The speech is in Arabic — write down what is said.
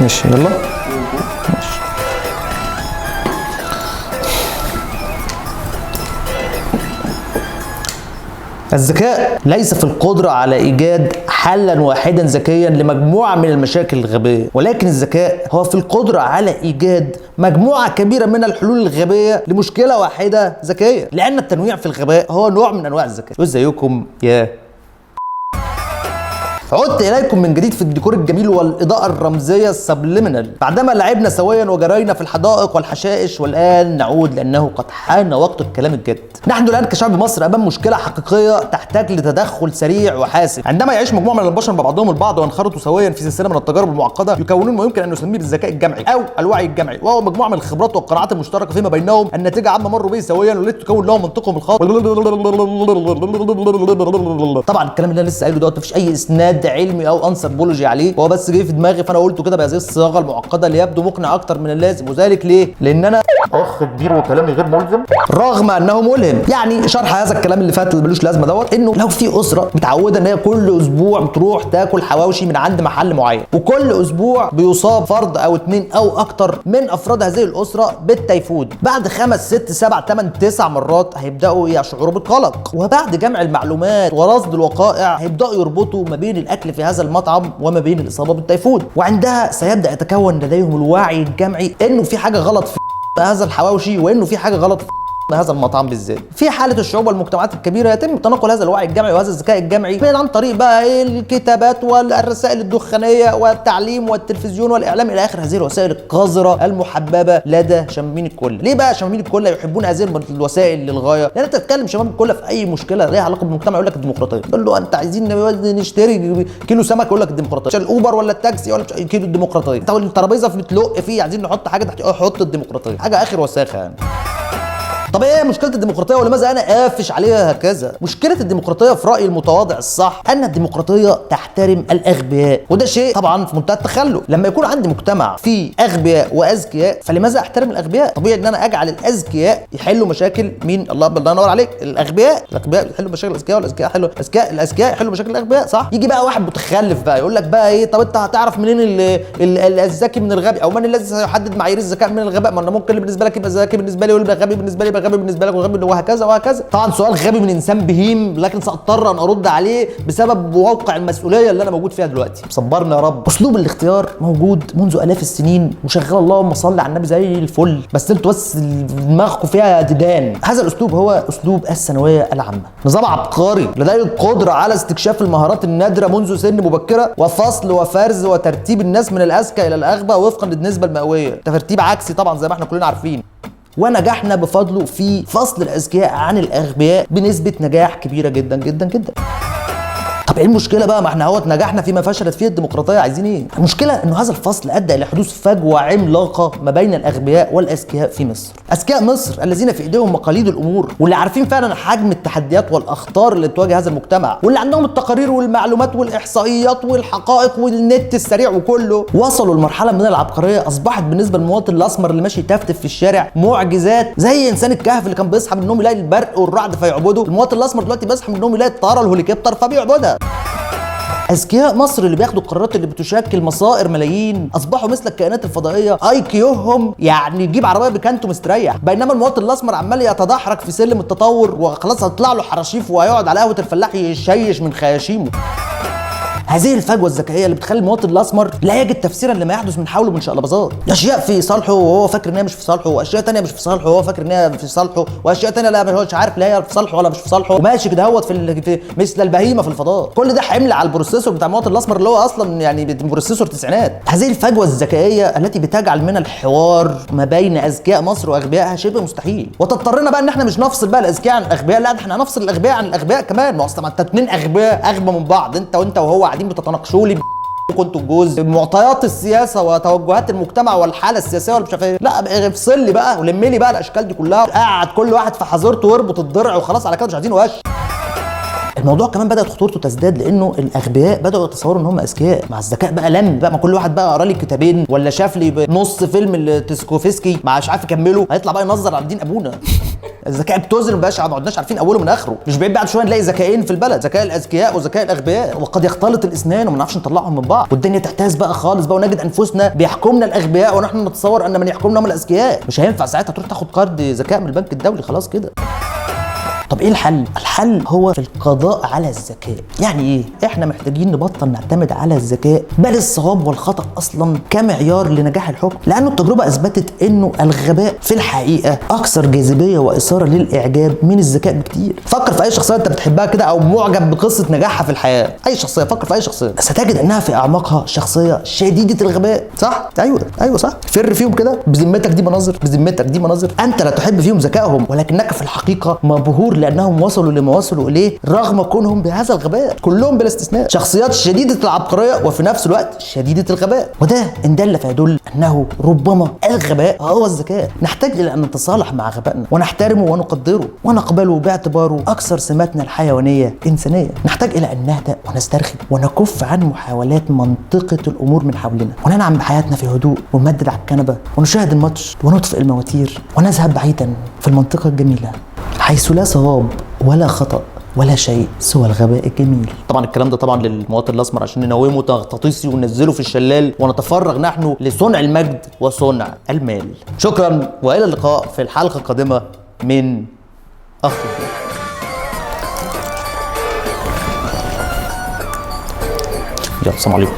ماشي يلا. الذكاء ليس في القدرة على إيجاد حلا واحدا ذكيا لمجموعة من المشاكل الغبية، ولكن الذكاء هو في القدرة على إيجاد مجموعة كبيرة من الحلول الغبية لمشكلة واحدة ذكية، لأن التنويع في الغباء هو نوع من أنواع الذكاء. ازيكم يا عدت إليكم من جديد في الديكور الجميل والإضاءة الرمزية السبليمينال، بعدما لعبنا سويا وجرينا في الحدائق والحشائش، والآن نعود لأنه قد حان وقت الكلام الجد. نحن الآن كشعب مصر أمام مشكلة حقيقية تحتاج لتدخل سريع وحاسم. عندما يعيش مجموعة من البشر مع بعضهم البعض وينخرطوا سويا في سلسلة من التجارب المعقدة، يكونون ما يمكن أن نسميه بالذكاء الجمعي أو الوعي الجمعي، وهو مجموعة من الخبرات والقناعات المشتركة فيما بينهم الناتجة عما مروا به سويا والتي تكون لهم منطقهم الخاص. طبعا الكلام اللي أنا لسه قايله دوت مفيش أي إسناد علمي او انثروبولوجي عليه، هو بس جه في دماغي فانا قلته كده بهذه الصياغه المعقده ليبدو مقنع اكتر من اللازم، وذلك ليه؟ لان انا اخ كبير وكلامي غير ملزم رغم انه ملهم. يعني شرح هذا الكلام اللي فات اللي ملوش لازمه دوت، انه لو في اسره متعوده ان هي كل اسبوع بتروح تاكل حواوشي من عند محل معين، وكل اسبوع بيصاب فرد او اتنين او اكتر من افراد هذه الاسره بالتيفود، بعد 5 6 7 8 9 مرات هيبداوا يشعروا بالقلق، وبعد جمع المعلومات ورصد الوقائع هيبداوا يربطوا ما بين الاكل في هذا المطعم وما بين الاصابه بالتيفود، وعندها سيبدا يتكون لديهم الوعي الجمعي انه في حاجه غلط في هذا الحواوشي، وانه في حاجه غلط في هذا المطعم بالذات. في حاله الشعوب والمجتمعات الكبيره يتم تناقل هذا الوعي الجمعي وهذا الذكاء الجمعي من عن طريق بقى الكتابات والرسائل الدخانيه والتعليم والتلفزيون والاعلام الى اخر هذه الوسائل القذره المحببه لدى شمامين الكل. ليه بقى شمامين الكل يحبون هذه الوسائل للغايه؟ لان انت تتكلم شمام الكل في اي مشكله ليها علاقه بالمجتمع يقول لك الديمقراطيه، تقول له انت عايزين نشتري كيلو سمك يقول لك الديمقراطيه، الاوبر ولا التاكسي ولا كيلو الديمقراطيه، تقول الترابيزه بتلق فيه عايزين نحط حاجه تحت حط الديمقراطيه، حاجه اخر وساخه يعني. طب ايه مشكله الديمقراطيه ولماذا انا قافش عليها هكذا؟ مشكله الديمقراطيه في رايي المتواضع الصح ان الديمقراطيه تحترم الاغبياء، وده شيء طبعا في منتهى التخلف. لما يكون عندي مجتمع فيه اغبياء واذكياء فلماذا احترم الاغبياء؟ طبيعي ان انا اجعل الاذكياء يحلوا مشاكل مين؟ الله ينور عليك، الاغبياء يحلوا مشاكل الاذكياء، والاذكياء يحلوا الاذكياء يحلوا مشاكل الاغبياء، صح؟ يجي بقى واحد متخلف بقى يقول لك بقى ايه، طب انت هتعرف منين الذكي من الغبي، او من الذي سيحدد معايير الذكاء من الغباء؟ ما انا ممكن اللي بالنسبه لك يبقى ذكي بالنسبه لي، واللي غبي بالنسبه لي يبقى غبي بالنسبه لك، وغبي وهكذا وهكذا. طبعا سؤال غبي من انسان بهيم، لكن ساضطر ان ارد عليه بسبب موقع المسؤوليه اللي انا موجود فيها دلوقتي. صبرنا يا رب. اسلوب الاختيار موجود منذ الاف السنين وشغال، اللهم صل على النبي زي الفل، بس انتوا بس دماغكم فيها ديدان. هذا الاسلوب هو اسلوب الثانويه العامه، نظام عبقري لديه القدره على استكشاف المهارات النادره منذ سن مبكره، وفصل وفرز وترتيب الناس من الاذكى الى الاغبى وفقا للنسبه المئويه، ترتيب عكسي طبعا زي ما احنا كلنا عارفين. ونجحنا بفضله في فصل الاذكياء عن الاغبياء بنسبه نجاح كبيره جدا جدا جدا. طب ايه المشكله بقى؟ ما احنا اهوت نجحنا فيما فشلت فيه الديمقراطيه، عايزين ايه؟ المشكله انه هذا الفصل ادى الى حدوث فجوه عملاقه ما بين الاغبياء والاذكياء في مصر. اذكياء مصر الذين في ايديهم مقاليد الامور، واللي عارفين فعلا حجم التحديات والاخطار اللي تواجه هذا المجتمع، واللي عندهم التقارير والمعلومات والاحصائيات والحقائق والنت السريع وكله، وصلوا لمرحله من العبقريه اصبحت بالنسبه للمواطن الاسمر اللي ماشي يتفتف في الشارع معجزات، زي انسان الكهف اللي كان بيصحى من النوم يلاقي البرق والرعد فيعبده. المواطن الاسمر دلوقتي بيصحى من النوم يلاقي الطياره الهليكوبتر فبيعبدها. اذكياء مصر اللي بياخدوا القرارات اللي بتشكل مصائر ملايين اصبحوا مثل الكائنات الفضائيه، اي كيوهم يعني يجيب عربيه بكانته مستريح، بينما المواطن الاسمر عمال يتدحرج في سلم التطور وخلاص هتطلع له حراشيف وهيقعد على قهوه الفلاح يشيش من خياشيمه. هذه الفجوه الذكائيه اللي بتخلي المواطن الاسمر لا يجد تفسيرا لما يحدث من حوله من شقلباظات، اشياء في صالحه وهو فاكر ان هي مش في صالحه، واشياء ثانيه مش في صالحه وهو فاكر ان هي في صالحه، واشياء ثانيه لا هو مش عارف لا هي في صالحه ولا مش في صالحه، وماشي كده هوت في مثل البهيمه في الفضاء. كل ده حمل على البروسيسور بتاع المواطن الاسمر اللي هو اصلا يعني بروسيسور تسعينات. هذه الفجوه الذكائيه التي بتجعل من الحوار ما بين اذكياء مصر واغبيائها شبه مستحيل، وتضطرنا بقى ان احنا مش نفصل بقى الاذكياء عن الاغبياء، لا احنا هنفصل الاغبياء عن الاغبياء كمان. ما اصلا انت اتنين اغبياء اغبى من بعض، انت وهو قاعدين بتتناقشوا لي كنتوا الجوز معطيات السياسه وتوجهات المجتمع والحاله السياسيه ولا مش عارف ايه، لا افصل لي بقى ولم لي بقى الاشكال دي كلها، قعد كل واحد في حظيرته واربط الضرع وخلاص على كده مش عايزين وش. الموضوع كمان بدات خطورته تزداد لانه الاغبياء بداوا يتصوروا ان هم اذكياء، مع الذكاء بقى لم بقى ما كل واحد بقى قرا لي كتابين ولا شاف لي نص فيلم تسكوفسكي مع مش عارف يكمله هيطلع بقى ينظر على دين ابونا. الذكاء اكتوزن ما بقاش، ما عدناش عارفين اوله من اخره. مش بعيد بعد شويه نلاقي ذكائين في البلد، ذكاء الاذكياء وذكاء الاغبياء، وقد يختلط الاثنان وما نعرفش نطلعهم من بعض، والدنيا تحتاس بقى خالص بقى، ونجد انفسنا بيحكمنا الاغبياء ونحن نتصور ان من يحكمنا هم الاذكياء. مش هينفع ساعتها تروح تاخد قرض ذكاء من البنك الدولي، خلاص كده. طب ايه الحل؟ الحل هو في القضاء على الذكاء. يعني ايه؟ احنا محتاجين نبطل نعتمد على الذكاء بل الصواب والخطأ اصلا كمعيار لنجاح الحكم، لانه التجربة اثبتت انه الغباء في الحقيقة اكثر جاذبية واثارة للاعجاب من الذكاء بكتير. فكر في اي شخصية انت بتحبها كده او معجب بقصة نجاحها في الحياة، اي شخصية، فكر في اي شخصية، ستجد انها في اعماقها شخصية شديدة الغباء، صح؟ ايوه صح. فر فيهم كده، بذمتك دي مناظر، بذمتك دي مناظر. انت لا تحب فيهم ذكائهم ولكنك في الحقيقة مبهور لانهم وصلوا لما وصلوا اليه رغم كونهم بهذا الغباء، كلهم بلا استثناء شخصيات شديده العبقريه وفي نفس الوقت شديده الغباء. وده ان دل فيدل انه ربما الغباء هو الذكاء. نحتاج الى ان نتصالح مع غبائنا ونحترمه ونقدره ونقبله باعتباره اكثر سماتنا الحيوانيه انسانيه. نحتاج الى ان نهدأ ونسترخي ونكف عن محاولات منطقه الامور من حولنا، وننعم بحياتنا في هدوء ونمدد على الكنبه ونشاهد الماتش ونطفئ المواتير ونذهب بعيدا في المنطقه الجميله حيث لا صواب ولا خطأ ولا شيء سوى الغباء الجميل. طبعا الكلام ده طبعا للمواطن الاسمر عشان ننومه تغطيسي وننزله في الشلال ونتفرغ نحن لصنع المجد وصنع المال. شكرا والى اللقاء في الحلقه القادمه من اخر. يلا، السلام عليكم.